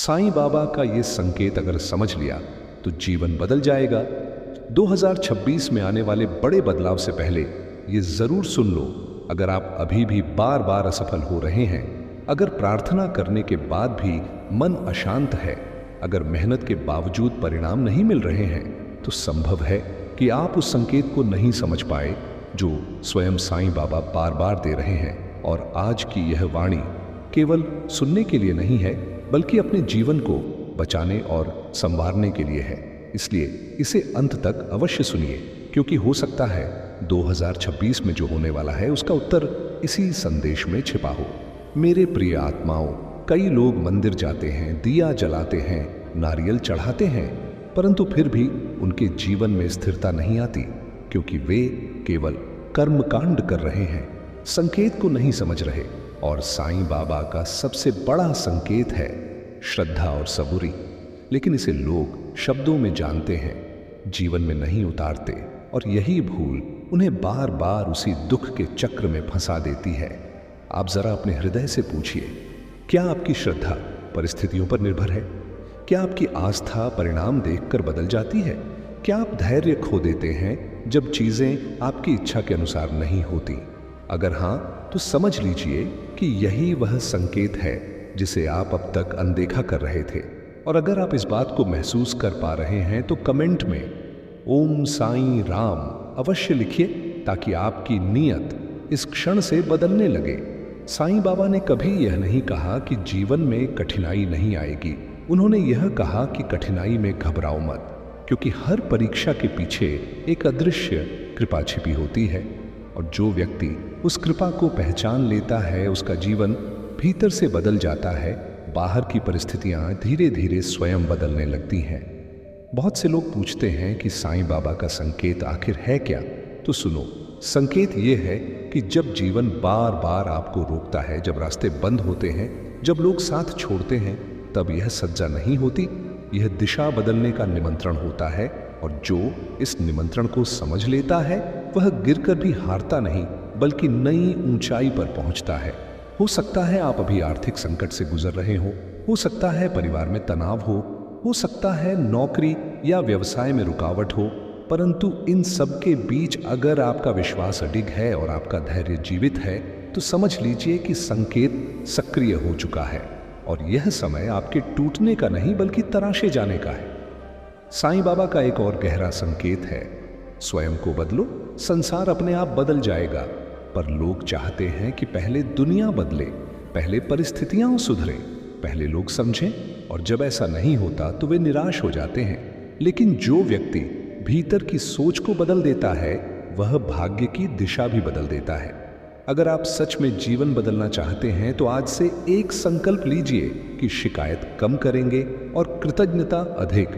साईं बाबा का ये संकेत अगर समझ लिया तो जीवन बदल जाएगा। 2026 में आने वाले बड़े बदलाव से पहले ये जरूर सुन लो, अगर आप अभी भी बार बार असफल हो रहे हैं, अगर प्रार्थना करने के बाद भी मन अशांत है, अगर मेहनत के बावजूद परिणाम नहीं मिल रहे हैं, तो संभव है कि आप उस संकेत को नहीं समझ पाए जो स्वयं साईं बाबा बार बार दे रहे हैं। और आज की यह वाणी केवल सुनने के लिए नहीं है, बल्कि अपने जीवन को बचाने और संवारने के लिए है। इसलिए इसे अंत तक अवश्य सुनिए, क्योंकि हो सकता है 2026 में जो होने वाला है उसका उत्तर इसी संदेश में छिपा हो। मेरे प्रिय आत्माओं, कई लोग मंदिर जाते हैं, दिया जलाते हैं, नारियल चढ़ाते हैं, परंतु फिर भी उनके जीवन में स्थिरता नहीं आती, क्योंकि वे केवल कर्मकांड कर रहे हैं, संकेत को नहीं समझ रहे। और साईं बाबा का सबसे बड़ा संकेत है श्रद्धा और सबूरी, लेकिन इसे लोग शब्दों में जानते हैं, जीवन में नहीं उतारते, और यही भूल उन्हें बार बार उसी दुख के चक्र में फंसा देती है। आप जरा अपने हृदय से पूछिए, क्या आपकी श्रद्धा परिस्थितियों पर निर्भर है? क्या आपकी आस्था परिणाम देखकर बदल जाती है? क्या आप धैर्य खो देते हैं जब चीजें आपकी इच्छा के अनुसार नहीं होती? अगर हां, तो समझ लीजिए कि यही वह संकेत है जिसे आप अब तक अनदेखा कर रहे थे। और अगर आप इस बात को महसूस कर पा रहे हैं तो कमेंट में ओम साईं राम अवश्य लिखिए, ताकि आपकी नीयत इस क्षण से बदलने लगे। साईं बाबा ने कभी यह नहीं कहा कि जीवन में कठिनाई नहीं आएगी। उन्होंने यह कहा कि कठिनाई में घबराओ मत, क्योंकि हर परीक्षा के पीछे एक अदृश्य कृपा छिपी होती है, और जो व्यक्ति उस कृपा को पहचान लेता है उसका जीवन भीतर से बदल जाता है। बाहर की परिस्थितियां धीरे धीरे स्वयं बदलने लगती हैं। बहुत से लोग पूछते हैं कि साईं बाबा का संकेत आखिर है क्या? तो सुनो, संकेत ये है कि जब जीवन बार बार आपको रोकता है, जब रास्ते बंद होते हैं, जब लोग साथ छोड़ते हैं, तब यह सज्जा नहीं होती, यह दिशा बदलने का निमंत्रण होता है। और जो इस निमंत्रण को समझ लेता है वह गिरकर भी हारता नहीं, बल्कि नई ऊंचाई पर पहुंचता है। हो सकता है आप अभी आर्थिक संकट से गुजर रहे हो सकता है परिवार में तनाव हो सकता है नौकरी या व्यवसाय में रुकावट हो, परंतु इन सब के बीच अगर आपका विश्वास अडिग है और आपका धैर्य जीवित है, तो समझ लीजिए कि संकेत सक्रिय हो चुका है, और यह समय आपके टूटने का नहीं बल्कि तराशे जाने का है। साईं बाबा का एक और गहरा संकेत है, स्वयं को बदलो, संसार अपने आप बदल जाएगा। पर लोग चाहते हैं कि पहले दुनिया बदले, पहले परिस्थितियां सुधरे, पहले लोग समझें, और जब ऐसा नहीं होता तो वे निराश हो जाते हैं। लेकिन जो व्यक्ति भीतर की सोच को बदल देता है, वह भाग्य की दिशा भी बदल देता है। अगर आप सच में जीवन बदलना चाहते हैं तो आज से एक संकल्प लीजिए कि शिकायत कम करेंगे और कृतज्ञता अधिक,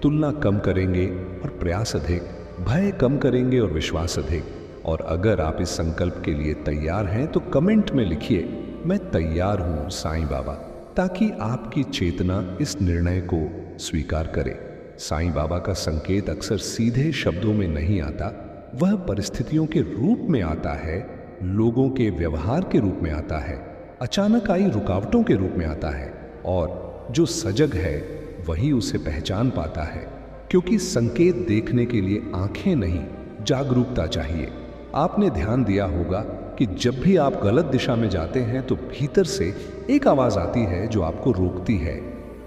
तुलना कम करेंगे और प्रयास अधिक, भय कम करेंगे और विश्वास अधिक। और अगर आप इस संकल्प के लिए तैयार हैं तो कमेंट में लिखिए, मैं तैयार हूं साईं बाबा, ताकि आपकी चेतना इस निर्णय को स्वीकार करे। साईं बाबा का संकेत अक्सर सीधे शब्दों में नहीं आता, वह परिस्थितियों के रूप में आता है, लोगों के व्यवहार के रूप में आता है, अचानक आई रुकावटों के रूप में आता है। और जो सजग है वही उसे पहचान पाता है, क्योंकि संकेत देखने के लिए आंखें नहीं, जागरूकता चाहिए। आपने ध्यान दिया होगा कि जब भी आप गलत दिशा में जाते हैं तो भीतर से एक आवाज आती है जो आपको रोकती है,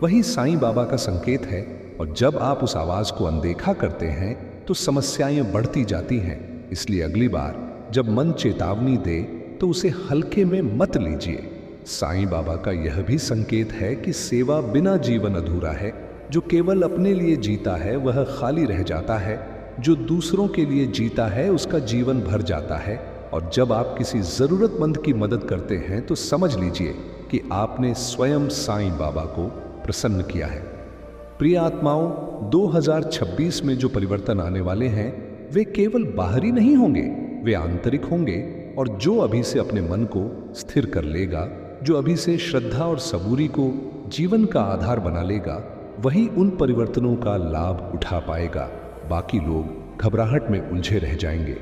वही साईं बाबा का संकेत है। और जब आप उस आवाज को अनदेखा करते हैं तो समस्याएं बढ़ती जाती हैं। इसलिए अगली बार जब मन चेतावनी दे तो उसे हल्के में मत लीजिए। साईं बाबा का यह भी संकेत है कि सेवा बिना जीवन अधूरा है। जो केवल अपने लिए जीता है वह खाली रह जाता है, जो दूसरों के लिए जीता है उसका जीवन भर जाता है। और जब आप किसी जरूरतमंद की मदद करते हैं तो समझ लीजिए कि आपने स्वयं साईं बाबा को प्रसन्न किया है। प्रिय आत्माओं, 2026 में जो परिवर्तन आने वाले हैं वे केवल बाहरी नहीं होंगे, वे आंतरिक होंगे। और जो अभी से अपने मन को स्थिर कर लेगा, जो अभी से श्रद्धा और सबूरी को जीवन का आधार बना लेगा, वही उन परिवर्तनों का लाभ उठा पाएगा। बाकी लोग घबराहट में उलझे रह जाएंगे।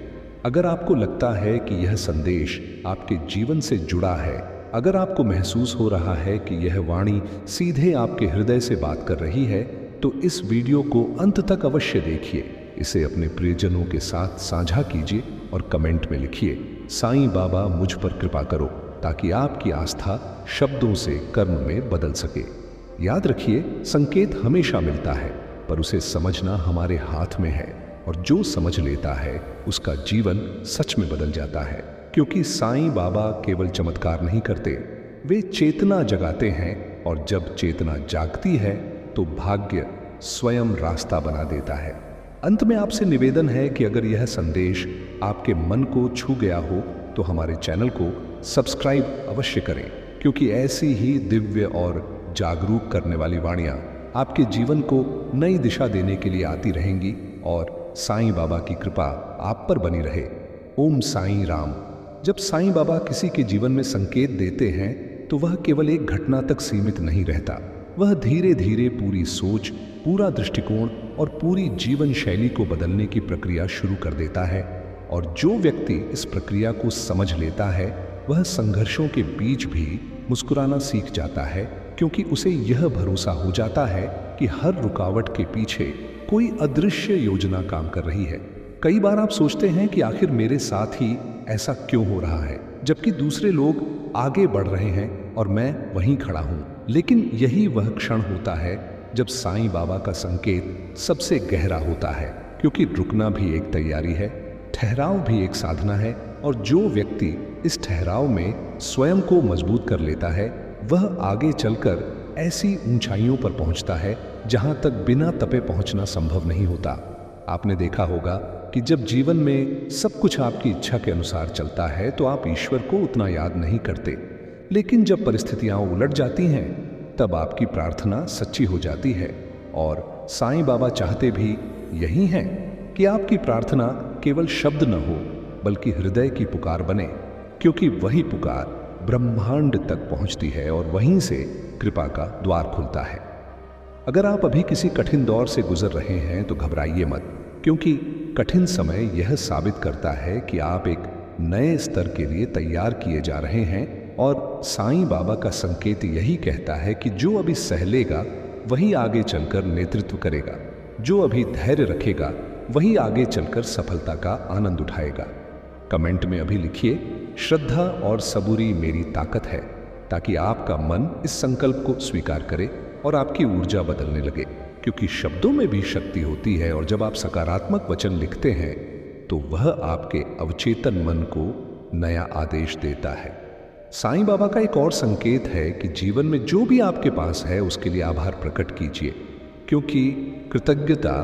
अगर आपको लगता है कि यह संदेश आपके जीवन से जुड़ा है, अगर आपको महसूस हो रहा है कि यह वाणी सीधे आपके हृदय से बात कर रही है, तो इस वीडियो को अंत तक अवश्य देखिए। इसे अपने प्रियजनों के साथ साझा कीजिए और कमेंट में लिखिए, साईं बाबा मुझ पर कृपा करो, ताकि आपकी आस्था शब्दों से कर्म में बदल सके। याद रखिए, संकेत हमेशा मिलता है, पर उसे समझना हमारे हाथ में है, और जो समझ लेता है उसका जीवन सच में बदल जाता है। क्योंकि साईं बाबा केवल चमत्कार नहीं करते, वे चेतना जगाते हैं, और जब चेतना जागती है तो भाग्य स्वयं रास्ता बना देता है। अंत में आपसे निवेदन है कि अगर यह संदेश आपके मन को छू गया हो तो हमारे चैनल को सब्सक्राइब अवश्य करें, क्योंकि ऐसी ही दिव्य और जागरूक करने वाली वाणियां आपके जीवन को नई दिशा देने के लिए आती रहेंगी, और साईं बाबा की कृपा आप पर बनी रहे। ओम साईं राम। जब साईं बाबा किसी के जीवन में संकेत देते हैं तो वह केवल एक घटना तक सीमित नहीं रहता, वह धीरे धीरे पूरी सोच, पूरा दृष्टिकोण और पूरी जीवन शैली को बदलने की प्रक्रिया शुरू कर देता है। और जो व्यक्ति इस प्रक्रिया को समझ लेता है वह संघर्षों के बीच भी मुस्कुराना सीख जाता है, क्योंकि उसे यह भरोसा हो जाता है कि हर रुकावट के पीछे कोई अदृश्य योजना काम कर रही है। कई बार आप सोचते हैं कि आखिर मेरे साथ ही ऐसा क्यों हो रहा है, जबकि दूसरे लोग आगे बढ़ रहे हैं और मैं वहीं खड़ा हूं। लेकिन यही वह क्षण होता है जब साईं बाबा का संकेत सबसे गहरा होता है, क्योंकि रुकना भी एक तैयारी है, ठहराव भी एक साधना है, और जो व्यक्ति इस ठहराव में स्वयं को मजबूत कर लेता है वह आगे चलकर ऐसी ऊंचाइयों पर पहुंचता है जहां तक बिना तपे पहुंचना संभव नहीं होता। आपने देखा होगा कि जब जीवन में सब कुछ आपकी इच्छा के अनुसार चलता है तो आप ईश्वर को उतना याद नहीं करते, लेकिन जब परिस्थितियां उलट जाती हैं तब आपकी प्रार्थना सच्ची हो जाती है। और साईं बाबा चाहते भी यही हैं कि आपकी प्रार्थना केवल शब्द न हो, बल्कि हृदय की पुकार बने, क्योंकि वही पुकार ब्रह्मांड तक पहुंचती है और वहीं से कृपा का द्वार खुलता है। अगर आप अभी किसी कठिन दौर से गुजर रहे हैं तो घबराइए मत, क्योंकि कठिन समय यह साबित करता है कि आप एक नए स्तर के लिए तैयार किए जा रहे हैं। और साईं बाबा का संकेत यही कहता है कि जो अभी सह लेगा वही आगे चलकर नेतृत्व करेगा, जो अभी धैर्य रखेगा वही आगे चलकर सफलता का आनंद उठाएगा। कमेंट में अभी लिखिए, श्रद्धा और सबूरी मेरी ताकत है, ताकि आपका मन इस संकल्प को स्वीकार करे और आपकी ऊर्जा बदलने लगे, क्योंकि शब्दों में भी शक्ति होती है, और जब आप सकारात्मक वचन लिखते हैं तो वह आपके अवचेतन मन को नया आदेश देता है। साईं बाबा का एक और संकेत है कि जीवन में जो भी आपके पास है उसके लिए आभार प्रकट कीजिए, क्योंकि कृतज्ञता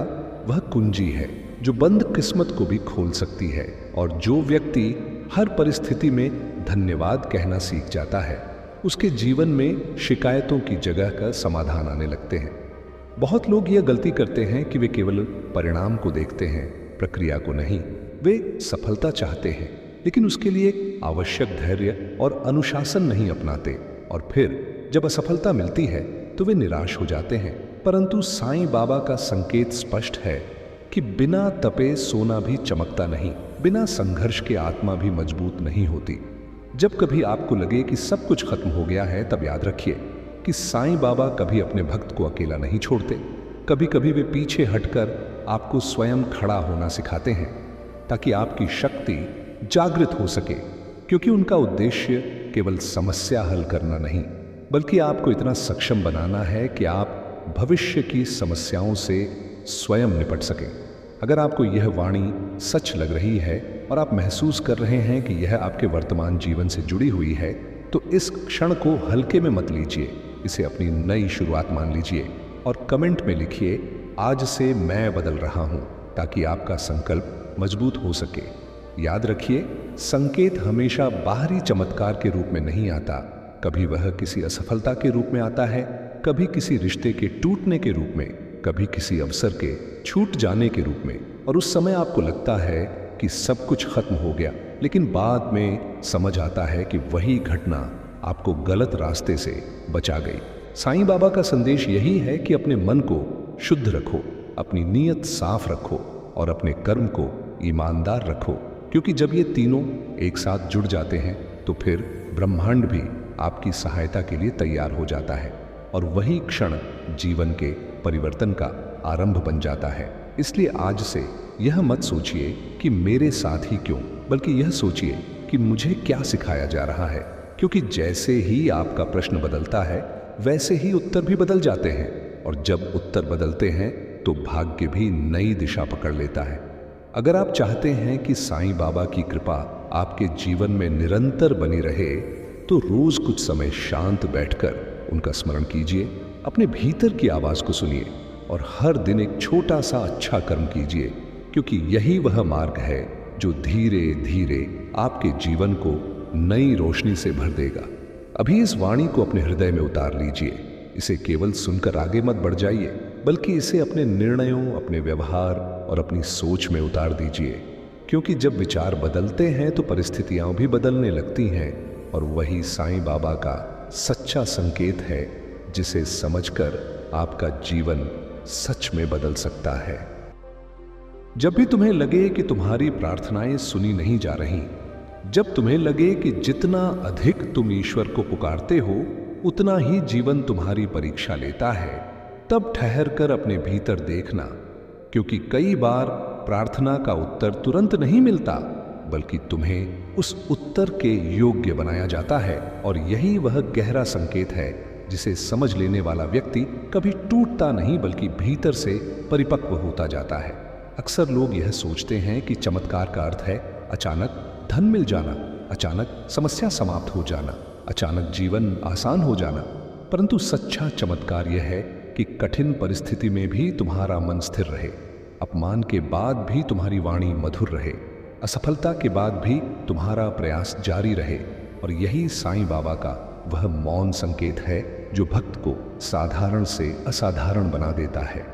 वह कुंजी है जो बंद किस्मत को भी खोल सकती है। और जो व्यक्ति हर परिस्थिति में धन्यवाद कहना सीख जाता है उसके जीवन में शिकायतों की जगह का समाधान आने लगते हैं। बहुत लोग यह गलती करते हैं कि वे केवल परिणाम को देखते हैं, प्रक्रिया को नहीं। वे सफलता चाहते हैं लेकिन उसके लिए आवश्यक धैर्य और अनुशासन नहीं अपनाते, और फिर जब असफलता मिलती है तो वे निराश हो जाते हैं। परंतु साईं बाबा का संकेत स्पष्ट है कि बिना तपे सोना भी चमकता नहीं, बिना संघर्ष के आत्मा भी मजबूत नहीं होती। जब कभी आपको लगे कि सब कुछ खत्म हो गया है, तब याद रखिए कि साईं बाबा कभी अपने भक्त को अकेला नहीं छोड़ते। कभी कभी वे पीछे हटकर आपको स्वयं खड़ा होना सिखाते हैं, ताकि आपकी शक्ति जागृत हो सके, क्योंकि उनका उद्देश्य केवल समस्या हल करना नहीं, बल्कि आपको इतना सक्षम बनाना है कि आप भविष्य की समस्याओं से स्वयं निपट सकें। अगर आपको यह वाणी सच लग रही है और आप महसूस कर रहे हैं कि यह आपके वर्तमान जीवन से जुड़ी हुई है, तो इस क्षण को हल्के में मत लीजिए, इसे अपनी नई शुरुआत मान लीजिए और कमेंट में लिखिए, आज से मैं बदल रहा हूं, ताकि आपका संकल्प मजबूत हो सके। याद रखिए, संकेत हमेशा बाहरी चमत्कार के रूप में नहीं आता, कभी वह किसी असफलता के रूप में आता है, कभी किसी रिश्ते के टूटने के रूप में, कभी किसी अवसर के छूट जाने के रूप में। और उस समय आपको लगता है कि सब कुछ खत्म हो गया, लेकिन बाद में समझ आता है कि वही घटना आपको गलत रास्ते से बचा गई। साईं बाबा का संदेश यही है कि अपने मन को शुद्ध रखो, अपनी नीयत साफ रखो और अपने कर्म को ईमानदार रखो, क्योंकि जब ये तीनों एक साथ जुड़ जाते हैं तो फिर ब्रह्मांड भी आपकी सहायता के लिए तैयार हो जाता है और वही क्षण जीवन के परिवर्तन का आरंभ बन जाता है। इसलिए आज से यह मत सोचिए कि मेरे साथ ही क्यों, बल्कि यह सोचिए कि मुझे क्या सिखाया जा रहा है, क्योंकि जैसे ही आपका प्रश्न बदलता है वैसे ही उत्तर भी बदल जाते हैं, और जब उत्तर बदलते हैं तो भाग्य भी नई दिशा पकड़ लेता है। अगर आप चाहते हैं कि साईं बाबा की कृपा आपके जीवन में निरंतर बनी रहे, तो रोज कुछ समय शांत बैठकर उनका स्मरण कीजिए, अपने भीतर की आवाज को सुनिए और हर दिन एक छोटा सा अच्छा कर्म कीजिए, क्योंकि यही वह मार्ग है जो धीरे धीरे आपके जीवन को नई रोशनी से भर देगा। अभी इस वाणी को अपने हृदय में उतार लीजिए। इसे केवल सुनकर आगे मत बढ़ जाइए, बल्कि इसे अपने निर्णयों, अपने व्यवहार और अपनी सोच में उतार दीजिए, क्योंकि जब विचार बदलते हैं तो परिस्थितियां भी बदलने लगती हैं, और वही साईं बाबा का सच्चा संकेत है जिसे समझकर आपका जीवन सच में बदल सकता है। जब भी तुम्हें लगे कि तुम्हारी प्रार्थनाएं सुनी नहीं जा रही, जब तुम्हें लगे कि जितना अधिक तुम ईश्वर को पुकारते हो उतना ही जीवन तुम्हारी परीक्षा लेता है, तब ठहर कर अपने भीतर देखना, क्योंकि कई बार प्रार्थना का उत्तर तुरंत नहीं मिलता, बल्कि तुम्हें उस उत्तर के योग्य बनाया जाता है, और यही वह गहरा संकेत है जिसे समझ लेने वाला व्यक्ति कभी टूटता नहीं, बल्कि भीतर से परिपक्व होता जाता है। अक्सर लोग यह सोचते हैं कि चमत्कार का अर्थ है अचानक धन मिल जाना, अचानक समस्या समाप्त हो जाना, अचानक जीवन आसान हो जाना, परंतु सच्चा चमत्कार यह है कि कठिन परिस्थिति में भी तुम्हारा मन स्थिर रहे, अपमान के बाद भी तुम्हारी वाणी मधुर रहे, असफलता के बाद भी तुम्हारा प्रयास जारी रहे, और यही साईं बाबा का वह मौन संकेत है जो भक्त को साधारण से असाधारण बना देता है।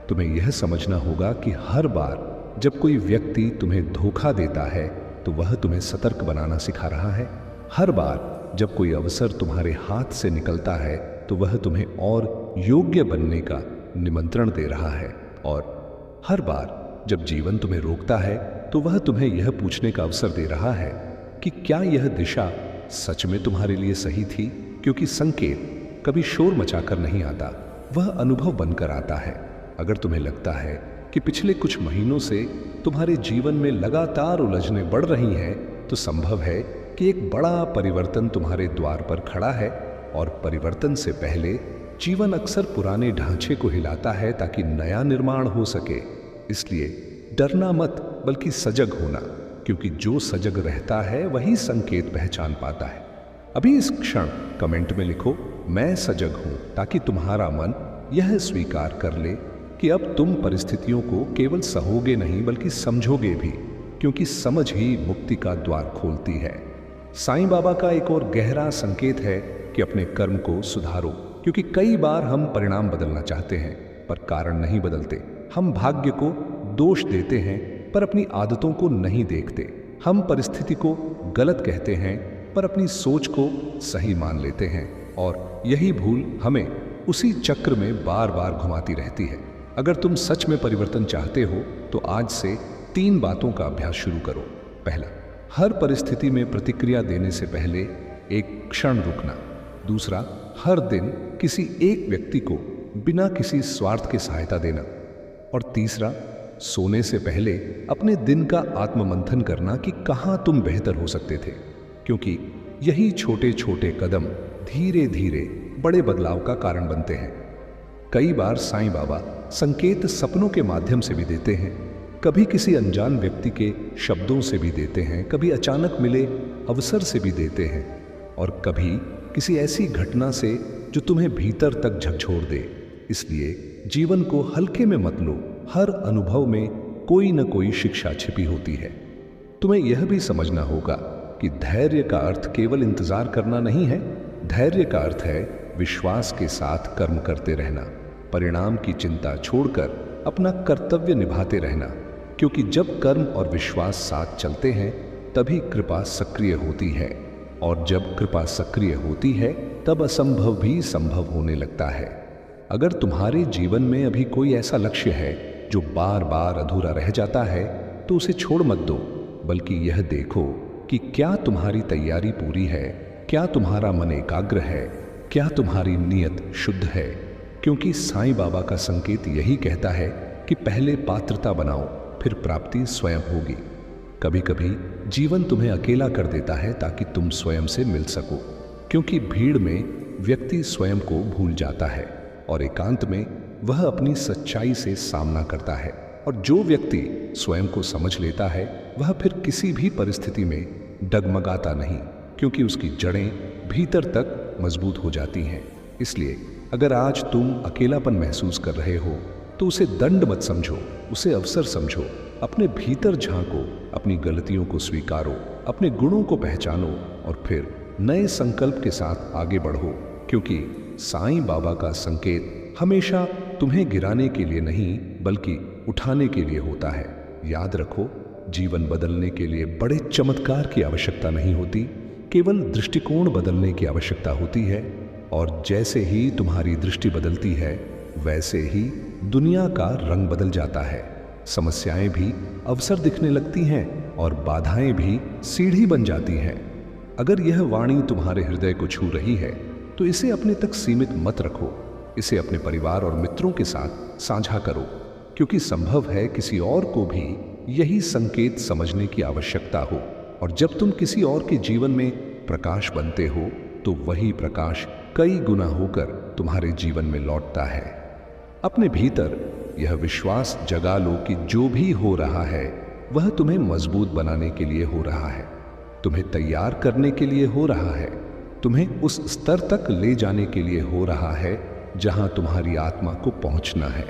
तुम्हें यह समझना होगा कि हर बार जब कोई व्यक्ति तुम्हें धोखा देता है तो वह तुम्हें सतर्क बनाना सिखा रहा है। हर बार जब कोई अवसर तुम्हारे हाथ से निकलता है तो वह तुम्हें और योग्य बनने का निमंत्रण दे रहा है, और हर बार जब जीवन तुम्हें रोकता है तो वह तुम्हें यह पूछने का अवसर दे रहा है कि क्या यह दिशा सच में तुम्हारे लिए सही थी, क्योंकि संकेत कभी शोर मचाकर नहीं आता, वह अनुभव बनकर आता है। अगर तुम्हें लगता है कि पिछले कुछ महीनों से तुम्हारे जीवन में लगातार उलझनें बढ़ रही हैं, तो संभव है कि एक बड़ा परिवर्तन तुम्हारे द्वार पर खड़ा है, और परिवर्तन से पहले जीवन अक्सर पुराने ढांचे को हिलाता है ताकि नया निर्माण हो सके। इसलिए डरना मत, बल्कि सजग होना, क्योंकि जो सजग रहता है वही संकेत पहचान पाता है। अभी इस क्षण कमेंट में लिखो, मैं सजग हूं, ताकि तुम्हारा मन यह स्वीकार कर ले कि अब तुम परिस्थितियों को केवल सहोगे नहीं बल्कि समझोगे भी, क्योंकि समझ ही मुक्ति का द्वार खोलती है। साईं बाबा का एक और गहरा संकेत है कि अपने कर्म को सुधारो, क्योंकि कई बार हम परिणाम बदलना चाहते हैं पर कारण नहीं बदलते। हम भाग्य को दोष देते हैं पर अपनी आदतों को नहीं देखते। हम परिस्थिति को गलत कहते हैं पर अपनी सोच को सही मान लेते हैं, और यही भूल हमें उसी चक्र में बार बार घुमाती रहती है। अगर तुम सच में परिवर्तन चाहते हो तो आज से 3 बातों का अभ्यास शुरू करो। पहला, हर परिस्थिति में प्रतिक्रिया देने से पहले एक क्षण रुकना। दूसरा, हर दिन किसी एक व्यक्ति को बिना किसी स्वार्थ के सहायता देना। और तीसरा, सोने से पहले अपने दिन का आत्ममंथन करना कि कहां तुम बेहतर हो सकते थे, क्योंकि यही छोटे छोटे कदम धीरे धीरे बड़े बदलाव का कारण बनते हैं। कई बार साईं बाबा संकेत सपनों के माध्यम से भी देते हैं, कभी किसी अनजान व्यक्ति के शब्दों से भी देते हैं, कभी अचानक मिले अवसर से भी देते हैं, और कभी किसी ऐसी घटना से जो तुम्हें भीतर तक झकझोर दे। इसलिए जीवन को हल्के में मत लो, हर अनुभव में कोई न कोई शिक्षा छिपी होती है। तुम्हें यह भी समझना होगा कि धैर्य का अर्थ केवल इंतजार करना नहीं है। धैर्य का अर्थ है विश्वास के साथ कर्म करते रहना, परिणाम की चिंता छोड़कर अपना कर्तव्य निभाते रहना, क्योंकि जब कर्म और विश्वास साथ चलते हैं तभी कृपा सक्रिय होती है, और जब कृपा सक्रिय होती है तब असंभव भी संभव होने लगता है। अगर तुम्हारे जीवन में अभी कोई ऐसा लक्ष्य है जो बार बार अधूरा रह जाता है तो उसे छोड़ मत दो, बल्कि यह देखो कि क्या तुम्हारी तैयारी पूरी है, क्या तुम्हारा मन एकाग्र है? क्या तुम्हारी नीयत शुद्ध है? क्योंकि साईं बाबा का संकेत यही कहता है कि पहले पात्रता बनाओ, फिर प्राप्ति स्वयं होगी। कभी कभी जीवन तुम्हें अकेला कर देता है ताकि तुम स्वयं से मिल सको, क्योंकि भीड़ में व्यक्ति स्वयं को भूल जाता है और एकांत में वह अपनी सच्चाई से सामना करता है। और जो व्यक्ति स्वयं को समझ लेता है वह फिर किसी भी परिस्थिति में डगमगाता नहीं, क्योंकि उसकी जड़ें भीतर तक मजबूत हो जाती हैं। इसलिए अगर आज तुम अकेलापन महसूस कर रहे हो तो उसे दंड मत समझो, उसे अवसर समझो। अपने भीतर झांको, अपनी गलतियों को स्वीकारो, अपने गुणों को पहचानो और फिर नए संकल्प के साथ आगे बढ़ो, क्योंकि साईं बाबा का संकेत हमेशा तुम्हें गिराने के लिए नहीं बल्कि उठाने के लिए होता है। याद रखो, जीवन बदलने के लिए बड़े चमत्कार की आवश्यकता नहीं होती, केवल दृष्टिकोण बदलने की आवश्यकता होती है। और जैसे ही तुम्हारी दृष्टि बदलती है वैसे ही दुनिया का रंग बदल जाता है। समस्याएं भी अवसर दिखने लगती हैं और बाधाएं भी सीढ़ी बन जाती हैं। अगर यह वाणी तुम्हारे हृदय को छू रही है तो इसे अपने तक सीमित मत रखो, इसे अपने परिवार और मित्रों के साथ साझा करो, क्योंकि संभव है किसी और को भी यही संकेत समझने की आवश्यकता हो। और जब तुम किसी और के जीवन में प्रकाश बनते हो तो वही प्रकाश कई गुना होकर तुम्हारे जीवन में लौटता है। अपने भीतर यह विश्वास जगा लो कि जो भी हो रहा है वह तुम्हें मजबूत बनाने के लिए हो रहा है, तुम्हें तैयार करने के लिए हो रहा है, तुम्हें उस स्तर तक ले जाने के लिए हो रहा है जहां तुम्हारी आत्मा को पहुंचना है।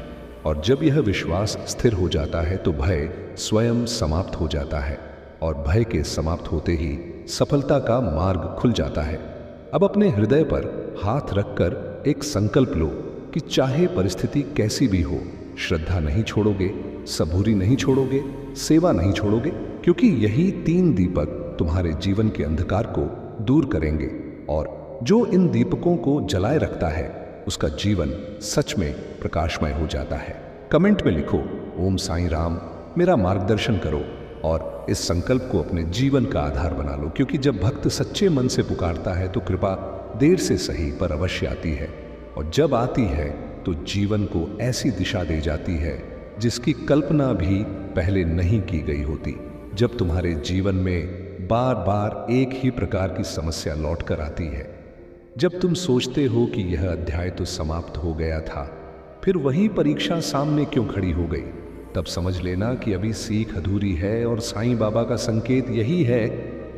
और जब यह विश्वास स्थिर हो जाता है तो भय स्वयं समाप्त हो जाता है और भय के समाप्त होते ही सफलता का मार्ग खुल जाता है। अब अपने हृदय पर हाथ रखकर एक संकल्प लो कि चाहे परिस्थिति कैसी भी हो, श्रद्धा नहीं छोड़ोगे, सबूरी नहीं छोड़ोगे, सेवा नहीं छोड़ोगे, क्योंकि यही 3 दीपक तुम्हारे जीवन के अंधकार को दूर करेंगे। और जो इन दीपकों को जलाए रखता है उसका जीवन सच में प्रकाशमय हो जाता है। कमेंट में लिखो, ओम साईं राम, मेरा मार्गदर्शन करो, और इस संकल्प को अपने जीवन का आधार बना लो, क्योंकि जब भक्त सच्चे मन से पुकारता है तो कृपा देर से सही पर अवश्य आती है। और जब आती है तो जीवन को ऐसी दिशा दे जाती है जिसकी कल्पना भी पहले नहीं की गई होती। जब तुम्हारे जीवन में बार बार एक ही प्रकार की समस्या लौट कर आती है, जब तुम सोचते हो कि यह अध्याय तो समाप्त हो गया था, फिर वही परीक्षा सामने क्यों खड़ी हो गई, तब समझ लेना कि अभी सीख अधूरी है। और साईं बाबा का संकेत यही है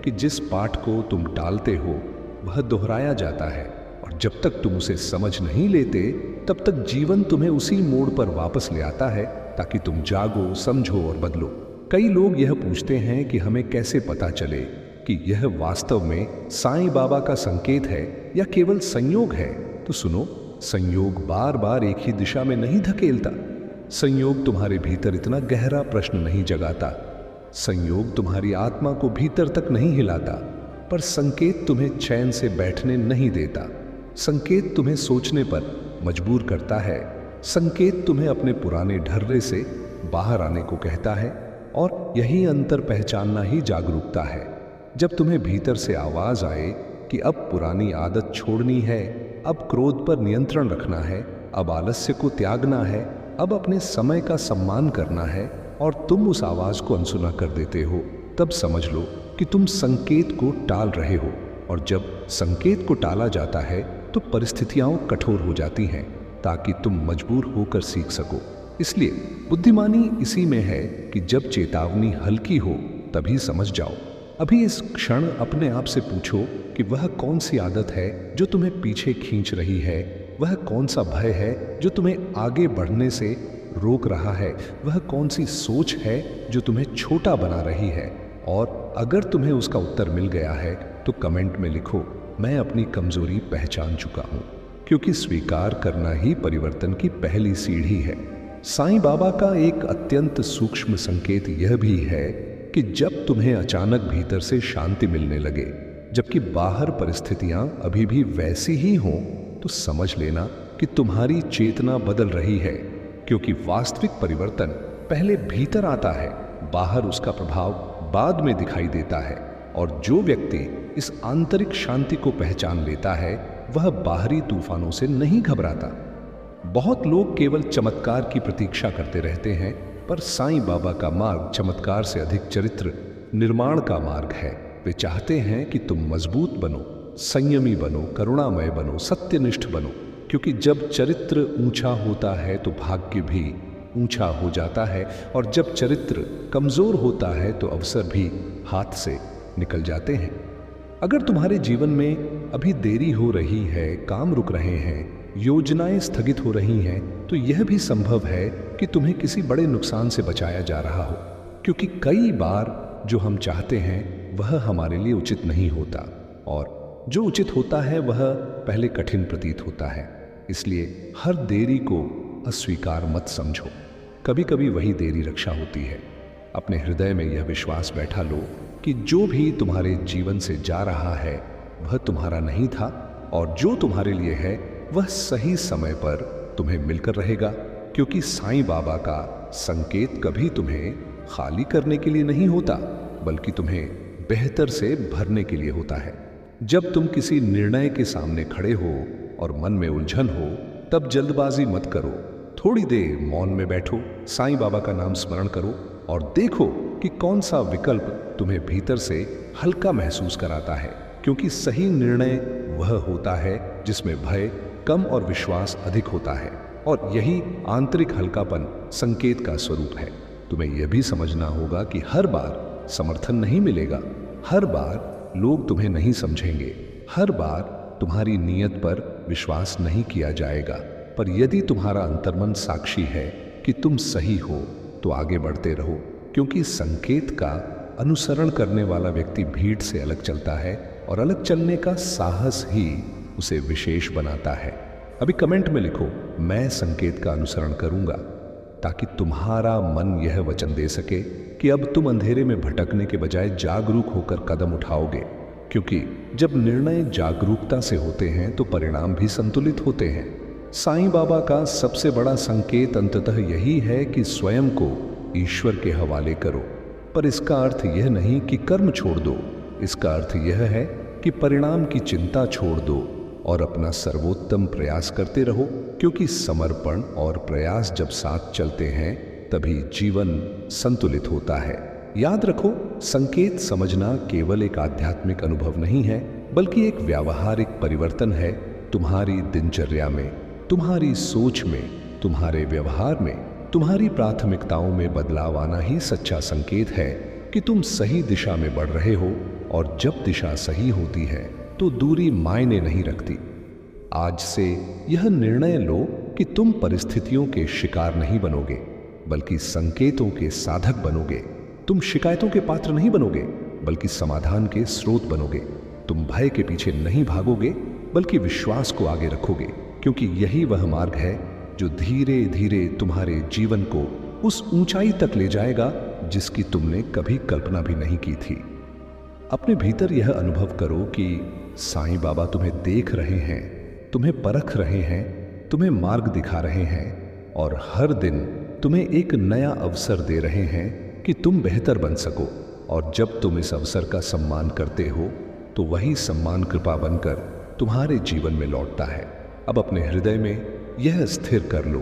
कि जिस पाठ को तुम टालते हो वह दोहराया जाता है, और जब तक तुम उसे समझ नहीं लेते तब तक जीवन तुम्हें उसी मोड़ पर वापस ले आता है ताकि तुम जागो, समझो और बदलो। कई लोग यह पूछते हैं कि हमें कैसे पता चले कि यह वास्तव में साईं बाबा का संकेत है या केवल संयोग है। तो सुनो, संयोग बार बार एक ही दिशा में नहीं धकेलता। संयोग तुम्हारे भीतर इतना गहरा प्रश्न नहीं जगाता। संयोग तुम्हारी आत्मा को भीतर तक नहीं हिलाता। पर संकेत तुम्हें चैन से बैठने नहीं देता। संकेत तुम्हें सोचने पर मजबूर करता है। संकेत तुम्हें अपने पुराने ढर्रे से बाहर आने को कहता है, और यही अंतर पहचानना ही जागरूकता है। जब तुम्हें भीतर से आवाज आए कि अब पुरानी आदत छोड़नी है, अब क्रोध पर नियंत्रण रखना है, अब आलस्य को त्यागना है, अब अपने समय का सम्मान करना है, और तुम उस आवाज को अनसुना कर देते हो, तब समझ लो कि तुम संकेत को टाल रहे हो। और जब संकेत को टाला जाता है तो परिस्थितियां कठोर हो जाती हैं ताकि तुम मजबूर होकर सीख सको। इसलिए बुद्धिमानी इसी में है कि जब चेतावनी हल्की हो तभी समझ जाओ। अभी इस क्षण अपने आप से पूछो कि वह कौन सी आदत है जो तुम्हें पीछे खींच रही है, वह कौन सा भय है जो तुम्हें आगे बढ़ने से रोक रहा है, वह कौन सी सोच है जो तुम्हें छोटा बना रही है। और अगर तुम्हें उसका उत्तर मिल गया है तो कमेंट में लिखो, मैं अपनी कमजोरी पहचान चुका हूं, क्योंकि स्वीकार करना ही परिवर्तन की पहली सीढ़ी है। साईं बाबा का एक अत्यंत सूक्ष्म संकेत यह भी है कि जब तुम्हें अचानक भीतर से शांति मिलने लगे, जबकि बाहर परिस्थितियां अभी भी वैसी ही हों, तो समझ लेना कि तुम्हारी चेतना बदल रही है, क्योंकि वास्तविक परिवर्तन पहले भीतर आता है, बाहर उसका प्रभाव बाद में दिखाई देता है। और जो व्यक्ति इस आंतरिक शांति को पहचान लेता है वह बाहरी तूफानों से नहीं घबराता। बहुत लोग केवल चमत्कार की प्रतीक्षा करते रहते हैं, पर साईं बाबा का मार्ग चमत्कार से अधिक चरित्र निर्माण का मार्ग है। वे चाहते हैं कि तुम मजबूत बनो, संयमी बनो, करुणामय बनो, सत्यनिष्ठ बनो, क्योंकि जब चरित्र ऊंचा होता है तो भाग्य भी ऊंचा हो जाता है, और जब चरित्र कमजोर होता है तो अवसर भी हाथ से निकल जाते हैं। अगर तुम्हारे जीवन में अभी देरी हो रही है, काम रुक रहे हैं, योजनाएं स्थगित हो रही हैं, तो यह भी संभव है कि तुम्हें किसी बड़े नुकसान से बचाया जा रहा हो, क्योंकि कई बार जो हम चाहते हैं वह हमारे लिए उचित नहीं होता, और जो उचित होता है वह पहले कठिन प्रतीत होता है। इसलिए हर देरी को अस्वीकार मत समझो, कभी कभी वही देरी रक्षा होती है। अपने हृदय में यह विश्वास बैठा लो कि जो भी तुम्हारे जीवन से जा रहा है वह तुम्हारा नहीं था, और जो तुम्हारे लिए है वह सही समय पर तुम्हें मिलकर रहेगा, क्योंकि साईं बाबा का संकेत कभी तुम्हें खाली करने के लिए नहीं होता, बल्कि तुम्हें बेहतर से भरने के लिए होता है। जब तुम किसी निर्णय के सामने खड़े हो और मन में उलझन हो, तब जल्दबाजी मत करो। थोड़ी देर मौन में बैठो, साईं बाबा का नाम स्मरण करो और देखो कि कौन सा विकल्प तुम्हें भीतर से हल्का महसूस कराता है, क्योंकि सही निर्णय वह होता है जिसमें भय कम और विश्वास अधिक होता है, और यही आंतरिक हल्कापन संकेत का स्वरूप है। तुम्हें यह भी समझना होगा कि हर बार समर्थन नहीं मिलेगा, हर बार लोग तुम्हें नहीं समझेंगे, हर बार तुम्हारी नीयत पर विश्वास नहीं किया जाएगा, पर यदि तुम्हारा अंतर्मन साक्षी है कि तुम सही हो तो आगे बढ़ते रहो, क्योंकि संकेत का अनुसरण करने वाला व्यक्ति भीड़ से अलग चलता है, और अलग चलने का साहस ही उसे विशेष बनाता है। अभी कमेंट में लिखो, मैं संकेत का अनुसरण करूंगा, ताकि तुम्हारा मन यह वचन दे सके कि अब तुम अंधेरे में भटकने के बजाय जागरूक होकर कदम उठाओगे, क्योंकि जब निर्णय जागरूकता से होते हैं तो परिणाम भी संतुलित होते हैं। साईं बाबा का सबसे बड़ा संकेत अंततः यही है कि स्वयं को ईश्वर के हवाले करो, पर इसका अर्थ यह नहीं कि कर्म छोड़ दो, इसका अर्थ यह है कि परिणाम की चिंता छोड़ दो और अपना सर्वोत्तम प्रयास करते रहो, क्योंकि समर्पण और प्रयास जब साथ चलते हैं तभी जीवन संतुलित होता है। याद रखो, संकेत समझना केवल एक आध्यात्मिक अनुभव नहीं है, बल्कि एक व्यावहारिक परिवर्तन है। तुम्हारी दिनचर्या में, तुम्हारी सोच में, तुम्हारे व्यवहार में, तुम्हारी प्राथमिकताओं में बदलाव आना ही सच्चा संकेत है कि तुम सही दिशा में बढ़ रहे हो, और जब दिशा सही होती है तो दूरी मायने नहीं रखती। आज से यह निर्णय लो कि तुम परिस्थितियों के शिकार नहीं बनोगे, बल्कि संकेतों के साधक बनोगे। तुम शिकायतों के पात्र नहीं बनोगे, बल्कि समाधान के स्रोत बनोगे। तुम भय के पीछे नहीं भागोगे, बल्कि विश्वास को आगे रखोगे, क्योंकि यही वह मार्ग है जो धीरे धीरे तुम्हारे जीवन को उस ऊंचाई तक ले जाएगा जिसकी तुमने कभी कल्पना भी नहीं की थी। अपने भीतर यह अनुभव करो कि साईं बाबा तुम्हें देख रहे हैं, तुम्हें परख रहे हैं, तुम्हें मार्ग दिखा रहे हैं, और हर दिन तुम्हें एक नया अवसर दे रहे हैं कि तुम बेहतर बन सको। और जब तुम इस अवसर का सम्मान करते हो तो वही सम्मान कृपा बनकर तुम्हारे जीवन में लौटता है। अब अपने हृदय में यह स्थिर कर लो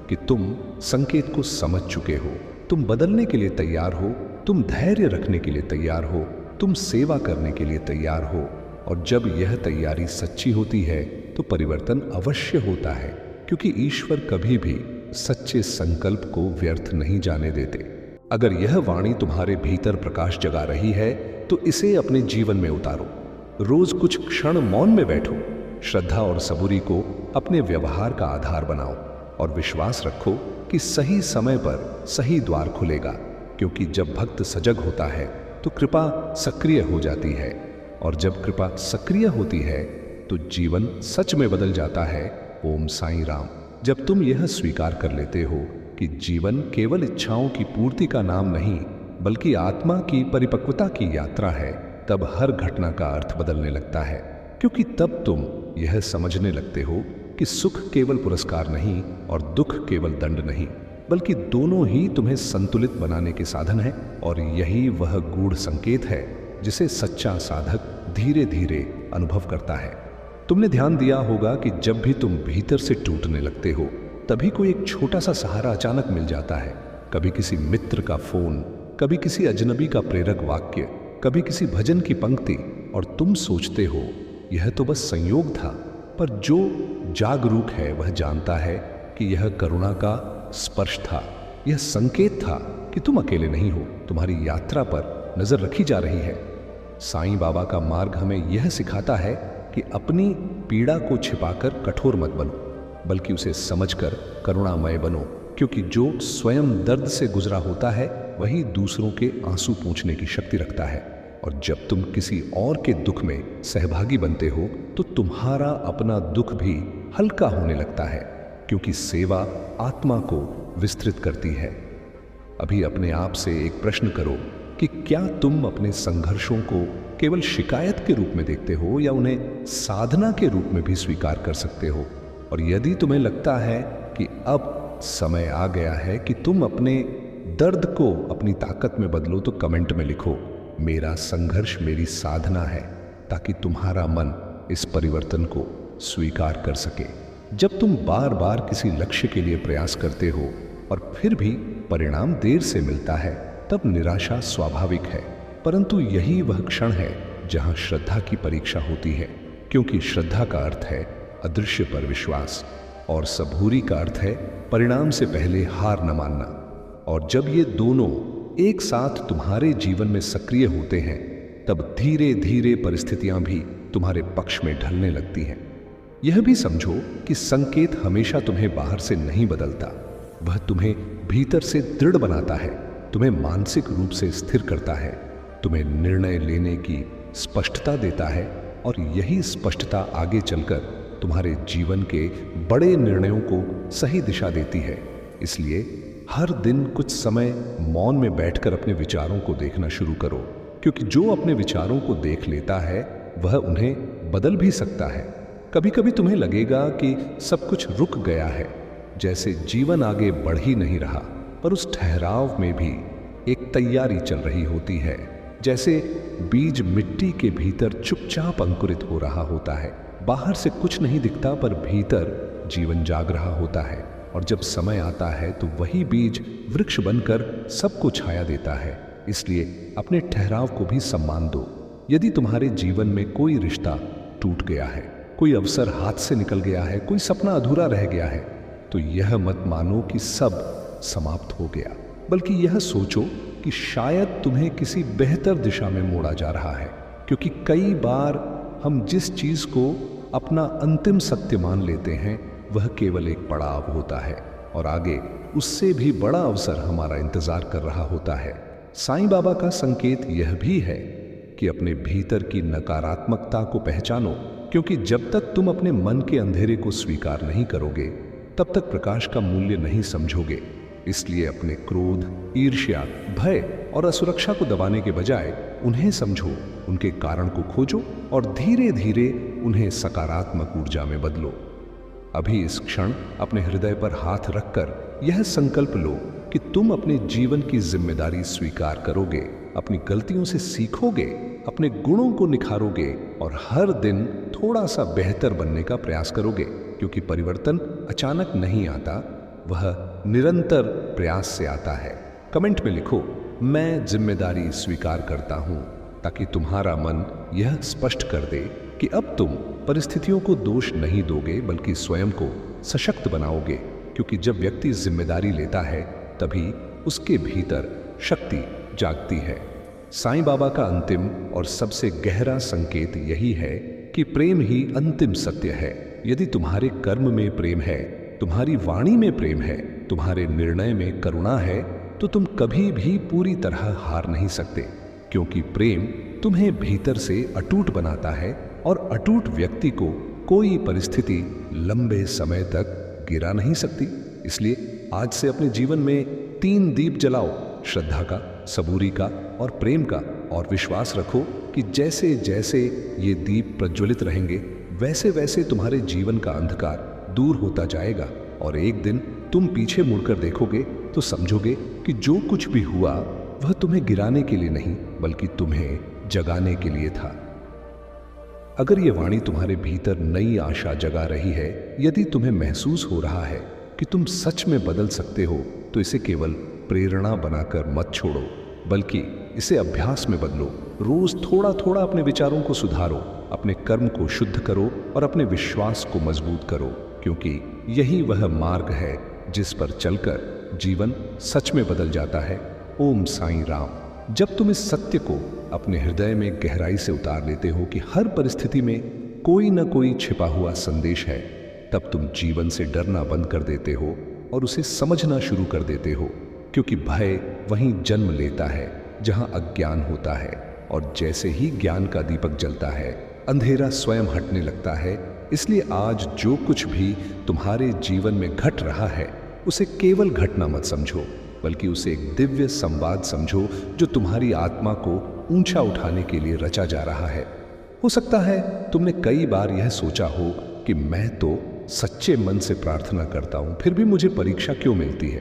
कि तुम संकेत को समझ चुके हो, तुम बदलने के लिए तैयार हो, तुम धैर्य रखने के लिए तैयार हो, तुम सेवा करने के लिए तैयार हो। और जब यह तैयारी सच्ची होती है तो परिवर्तन अवश्य होता है, क्योंकि ईश्वर कभी भी सच्चे संकल्प को व्यर्थ नहीं जाने देते। अगर यह वाणी तुम्हारे भीतर प्रकाश जगा रही है तो इसे अपने जीवन में उतारो। रोज कुछ क्षण मौन में बैठो, श्रद्धा और सबूरी को अपने व्यवहार का आधार बनाओ, और विश्वास रखो कि सही समय पर सही द्वार खुलेगा, क्योंकि जब भक्त सजग होता है तो कृपा सक्रिय हो जाती है, और जब कृपा सक्रिय होती है तो जीवन सच में बदल जाता है। ओम साईं राम। जब तुम यह स्वीकार कर लेते हो कि जीवन केवल इच्छाओं की पूर्ति का नाम नहीं, बल्कि आत्मा की परिपक्वता की यात्रा है, तब हर घटना का अर्थ बदलने लगता है, क्योंकि तब तुम यह समझने लगते हो कि सुख केवल पुरस्कार नहीं और दुख केवल दंड नहीं, बल्कि दोनों ही तुम्हें संतुलित बनाने के साधन है। और यही वह गूढ़ संकेत है जिसे सच्चा साधक धीरे धीरे अनुभव करता है। तुमने ध्यान दिया होगा कि जब भी तुम भीतर से टूटने लगते हो, तभी कोई एक छोटा सा सहारा अचानक मिल जाता है। कभी किसी मित्र का फोन, कभी किसी अजनबी का प्रेरक वाक्य, कभी किसी भजन की पंक्ति, और तुम सोचते हो यह तो बस संयोग था। पर जो जागरूक है वह जानता है कि यह करुणा का स्पर्श था, यह संकेत था कि तुम अकेले नहीं हो, तुम्हारी यात्रा पर नजर रखी जा रही है। साईं बाबा का मार्ग हमें यह सिखाता है कि अपनी पीड़ा को छिपाकर कठोर मत बनो, बल्कि उसे समझकर करुणामय बनो, क्योंकि जो स्वयं दर्द से गुजरा होता है वही दूसरों के आंसू पोंछने की शक्ति रखता है। और जब तुम किसी और के दुख में सहभागी बनते हो तो तुम्हारा अपना दुख भी हल्का होने लगता है, क्योंकि सेवा आत्मा को विस्तृत करती है। अभी अपने आप से एक प्रश्न करो कि क्या तुम अपने संघर्षों को केवल शिकायत के रूप में देखते हो या उन्हें साधना के रूप में भी स्वीकार कर सकते हो? और यदि तुम्हें लगता है कि अब समय आ गया है कि तुम अपने दर्द को अपनी ताकत में बदलो, तो कमेंट में लिखो, मेरा संघर्ष मेरी साधना है, ताकि तुम्हारा मन इस परिवर्तन को स्वीकार कर सके। जब तुम बार बार किसी लक्ष्य के लिए प्रयास करते हो और फिर भी परिणाम देर से मिलता है, तब निराशा स्वाभाविक है। परंतु यही वह क्षण है जहां श्रद्धा की परीक्षा होती है, क्योंकि श्रद्धा का अर्थ है अदृश्य पर विश्वास और सबूरी का अर्थ है परिणाम से पहले हार न मानना। और जब ये दोनों एक साथ तुम्हारे जीवन में सक्रिय होते हैं, तब धीरे धीरे परिस्थितियां भी तुम्हारे पक्ष में ढलने लगती हैं। यह भी समझो कि संकेत हमेशा तुम्हें बाहर से नहीं बदलता, वह तुम्हें भीतर से दृढ़ बनाता है, तुम्हें मानसिक रूप से स्थिर करता है, तुम्हें निर्णय लेने की स्पष्टता देता है, और यही स्पष्टता आगे चलकर तुम्हारे जीवन के बड़े निर्णयों को सही दिशा देती है। इसलिए हर दिन कुछ समय मौन में बैठकर अपने विचारों को देखना शुरू करो, क्योंकि जो अपने विचारों को देख लेता है वह उन्हें बदल भी सकता है। कभी कभी तुम्हें लगेगा कि सब कुछ रुक गया है, जैसे जीवन आगे बढ़ ही नहीं रहा, पर उस ठहराव में भी एक तैयारी चल रही होती है, जैसे बीज मिट्टी के भीतर चुपचाप अंकुरित हो रहा होता है। बाहर से कुछ नहीं दिखता, पर भीतर जीवन जाग रहा होता है, और जब समय आता है तो वही बीज वृक्ष बनकर सबको छाया देता है। इसलिए अपने ठहराव को भी सम्मान दो। यदि तुम्हारे जीवन में कोई रिश्ता टूट गया है, कोई अवसर हाथ से निकल गया है, कोई सपना अधूरा रह गया है, तो यह मत मानो कि सब समाप्त हो गया, बल्कि यह सोचो कि शायद तुम्हें किसी बेहतर दिशा में मोड़ा जा रहा है। क्योंकि कई बार हम जिस चीज को अपना अंतिम सत्य मान लेते हैं वह केवल एक पड़ाव होता है, और आगे उससे भी बड़ा अवसर हमारा इंतजार कर रहा होता है। साईं बाबा का संकेत यह भी है कि अपने भीतर की नकारात्मकता को पहचानो, क्योंकि जब तक तुम अपने मन के अंधेरे को स्वीकार नहीं करोगे, तब तक प्रकाश का मूल्य नहीं समझोगे। इसलिए अपने क्रोध, ईर्ष्या, भय और असुरक्षा को दबाने के बजाय उन्हें समझो, उनके कारण को खोजो और धीरे धीरे उन्हें सकारात्मक ऊर्जा में बदलो। अभी इस क्षण अपने हृदय पर हाथ रखकर यह संकल्प लो कि तुम अपने जीवन की जिम्मेदारी स्वीकार करोगे, अपनी गलतियों से सीखोगे, अपने गुणों को निखारोगे और हर दिन थोड़ा सा बेहतर बनने का प्रयास करोगे। क्योंकि परिवर्तन अचानक नहीं आता, वह निरंतर प्रयास से आता है। कमेंट में लिखो, मैं जिम्मेदारी स्वीकार करता हूं, ताकि तुम्हारा मन यह स्पष्ट कर दे कि अब तुम परिस्थितियों को दोष नहीं दोगे, बल्कि स्वयं को सशक्त बनाओगे। क्योंकि जब व्यक्ति जिम्मेदारी लेता है तभी उसके भीतर शक्ति जागती है। साईं बाबा का अंतिम और सबसे गहरा संकेत यही है कि प्रेम ही अंतिम सत्य है। यदि तुम्हारे कर्म में प्रेम है, तुम्हारी वाणी में प्रेम है, तुम्हारे निर्णय में करुणा है, तो तुम कभी भी पूरी तरह हार नहीं सकते। क्योंकि प्रेम तुम्हें भीतर से अटूट बनाता है और अटूट व्यक्ति को कोई परिस्थिति लंबे समय तक गिरा नहीं सकती। इसलिए आज से अपने जीवन में 3 दीप जलाओ, श्रद्धा का, सबूरी का और प्रेम का, और विश्वास रखो कि जैसे जैसे ये दीप प्रज्वलित रहेंगे, वैसे वैसे तुम्हारे जीवन का अंधकार दूर होता जाएगा। और एक दिन तुम पीछे मुड़कर देखोगे तो समझोगे कि जो कुछ भी हुआ वह तुम्हें गिराने के लिए नहीं, बल्कि तुम्हें जगाने के लिए था। अगर ये वाणी तुम्हारे भीतर नई आशा जगा रही है, यदि तुम्हें महसूस हो रहा है कि तुम सच में बदल सकते हो, तो इसे केवल प्रेरणा बनाकर मत छोड़ो, बल्कि इसे अभ्यास में बदलो। रोज थोड़ा थोड़ा अपने विचारों को सुधारो, अपने कर्म को शुद्ध करो और अपने विश्वास को मजबूत करो, क्योंकि यही वह मार्ग है जिस पर चलकर जीवन सच में बदल जाता है। ओम साईं राम। जब तुम इस सत्य को अपने हृदय में गहराई से उतार लेते हो कि हर परिस्थिति में कोई न कोई छिपा हुआ संदेश है, तब तुम जीवन से डरना बंद कर देते हो और उसे समझना शुरू कर देते हो, क्योंकि भय वहीं जन्म लेता है जहां अज्ञान होता है, और जैसे ही ज्ञान का दीपक जलता है, अंधेरा स्वयं हटने लगता है। इसलिए आज जो कुछ भी तुम्हारे जीवन में घट रहा है, उसे केवल घटना मत समझो, बल्कि उसे एक दिव्य संवाद समझो जो तुम्हारी आत्मा को ऊंचा उठाने के लिए रचा जा रहा है। हो सकता है तुमने कई बार यह सोचा हो कि मैं तो सच्चे मन से प्रार्थना करता हूं, फिर भी मुझे परीक्षा क्यों मिलती है।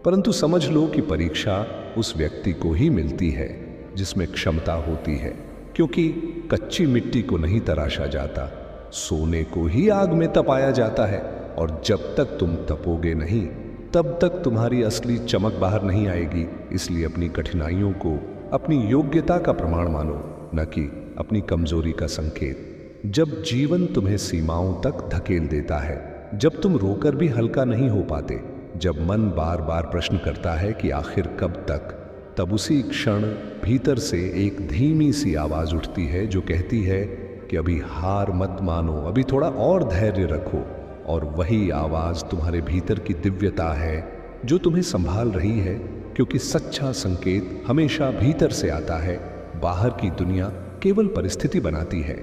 परंतु समझ लो कि परीक्षा उस व्यक्ति को ही मिलती है जिसमें क्षमता होती है, क्योंकि कच्ची मिट्टी को नहीं तराशा जाता, सोने को ही आग में तपाया जाता है। और जब तक तुम तपोगे नहीं, तब तक तुम्हारी असली चमक बाहर नहीं आएगी। इसलिए अपनी कठिनाइयों को अपनी योग्यता का प्रमाण मानो, न कि अपनी कमजोरी का संकेत। जब जीवन तुम्हें सीमाओं तक धकेल देता है, जब तुम रोकर भी हल्का नहीं हो पाते, जब मन बार बार प्रश्न करता है कि आखिर कब तक, तब उसी क्षण भीतर से एक धीमी सी आवाज उठती है जो कहती है कि अभी हार मत मानो, अभी थोड़ा और धैर्य रखो। और वही आवाज तुम्हारे भीतर की दिव्यता है जो तुम्हें संभाल रही है, क्योंकि सच्चा संकेत हमेशा भीतर से आता है। बाहर की दुनिया केवल परिस्थिति बनाती है।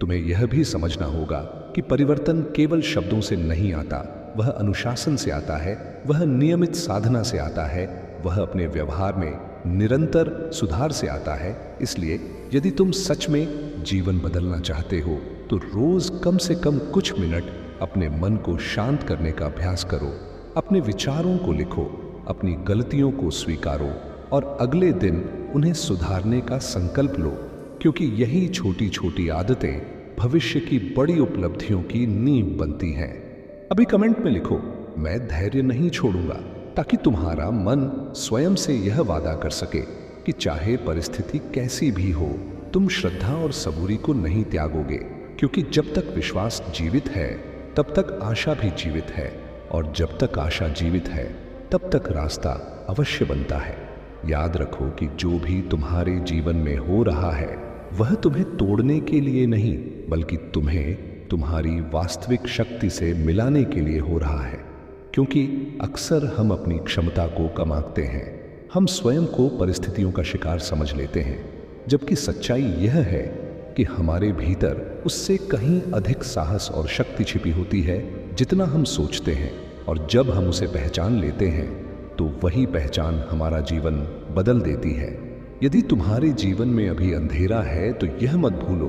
तुम्हें यह भी समझना होगा कि परिवर्तन केवल शब्दों से नहीं आता, वह अनुशासन से आता है, वह नियमित साधना से आता है, वह अपने व्यवहार में निरंतर सुधार से आता है। इसलिए यदि तुम सच में जीवन बदलना चाहते हो, तो रोज कम से कम कुछ मिनट अपने मन को शांत करने का अभ्यास करो। अपने विचारों को लिखो, अपनी गलतियों को स्वीकारो और अगले दिन उन्हें सुधारने का संकल्प लो, क्योंकि यही छोटी छोटी आदतें भविष्य की बड़ी उपलब्धियों की नींव बनती हैं। अभी कमेंट में लिखो, मैं धैर्य नहीं छोड़ूंगा, ताकि तुम्हारा मन स्वयं से यह वादा कर सके कि चाहे परिस्थिति कैसी भी हो, तुम श्रद्धा और सबूरी को नहीं त्यागोगे। क्योंकि जब तक विश्वास जीवित है, तब तक आशा भी जीवित है, और जब तक आशा जीवित है, तब तक रास्ता अवश्य बनता है। याद रखो कि जो भी तुम्हारे जीवन में हो रहा है, वह तुम्हें तोड़ने के लिए नहीं, बल्कि तुम्हें तुम्हारी वास्तविक शक्ति से मिलाने के लिए हो रहा है। क्योंकि अक्सर हम अपनी क्षमता को कम आंकते हैं, हम स्वयं को परिस्थितियों का शिकार समझ लेते हैं, जबकि सच्चाई यह है कि हमारे भीतर उससे कहीं अधिक साहस और शक्ति छिपी होती है जितना हम सोचते हैं। और जब हम उसे पहचान लेते हैं, तो वही पहचान हमारा जीवन बदल देती है। यदि तुम्हारे जीवन में अभी अंधेरा है, तो यह मत भूलो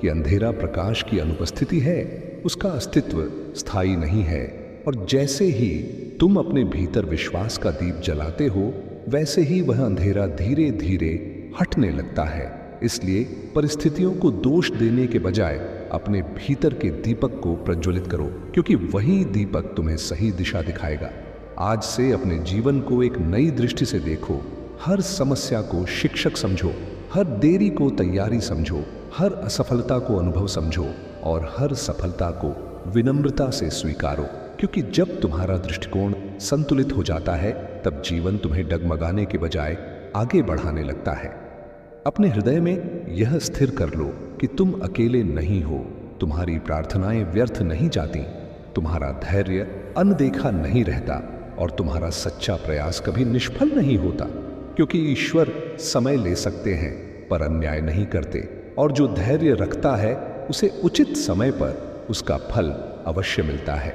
कि अंधेरा प्रकाश की अनुपस्थिति है, उसका अस्तित्व स्थायी नहीं है। और जैसे ही तुम अपने भीतर विश्वास का दीप जलाते हो, वैसे ही वह अंधेरा धीरे धीरे हटने लगता है। इसलिए परिस्थितियों को दोष देने के बजाय अपने भीतर के दीपक को प्रज्वलित करो, क्योंकि वही दीपक तुम्हें सही दिशा दिखाएगा। आज से अपने जीवन को एक नई दृष्टि से देखो। हर समस्या को शिक्षक समझो, हर देरी को तैयारी समझो, हर असफलता को अनुभव समझो और हर सफलता को विनम्रता से स्वीकारो। क्योंकि जब तुम्हारा दृष्टिकोण संतुलित हो जाता है, तब जीवन तुम्हें डगमगाने के बजाय आगे बढ़ाने लगता है। अपने हृदय में यह स्थिर कर लो कि तुम अकेले नहीं हो, तुम्हारी प्रार्थनाएं व्यर्थ नहीं जाती, तुम्हारा धैर्य अनदेखा नहीं रहता और तुम्हारा सच्चा प्रयास कभी निष्फल नहीं होता। क्योंकि ईश्वर समय ले सकते हैं, पर अन्याय नहीं करते, और जो धैर्य रखता है उसे उचित समय पर उसका फल अवश्य मिलता है।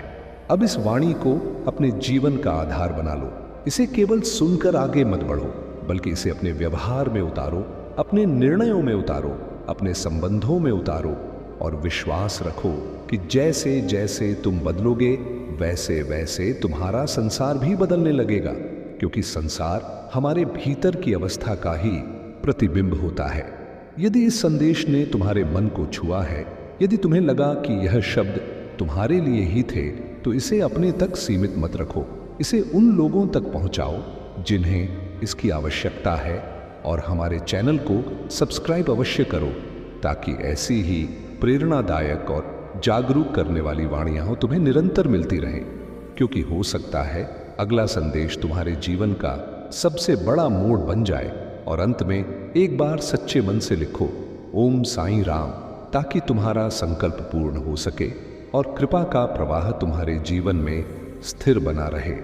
अब इस वाणी को अपने जीवन का आधार बना लो। इसे केवल सुनकर आगे मत बढ़ो, बल्कि इसे अपने व्यवहार में उतारो, अपने निर्णयों में उतारो, अपने संबंधों में उतारो और विश्वास रखो कि जैसे जैसे तुम बदलोगे, वैसे वैसे तुम्हारा संसार भी बदलने लगेगा। क्योंकि संसार हमारे भीतर की अवस्था का ही प्रतिबिंब होता है। यदि इस संदेश ने तुम्हारे मन को छुआ है, यदि तुम्हें लगा कि यह शब्द तुम्हारे लिए ही थे तो इसे अपने तक सीमित मत रखो, इसे उन लोगों तक पहुंचाओ जिन्हें इसकी आवश्यकता है। और हमारे चैनल को सब्सक्राइब अवश्य करो ताकि ऐसी ही प्रेरणादायक और जागरूक करने वाली वाणियां तुम्हें निरंतर मिलती रहें, क्योंकि हो सकता है अगला संदेश तुम्हारे जीवन का सबसे बड़ा मोड़ बन जाए। और अंत में एक बार सच्चे मन से लिखो ओम साईं राम, ताकि तुम्हारा संकल्प पूर्ण हो सके और कृपा का प्रवाह तुम्हारे जीवन में स्थिर बना रहे।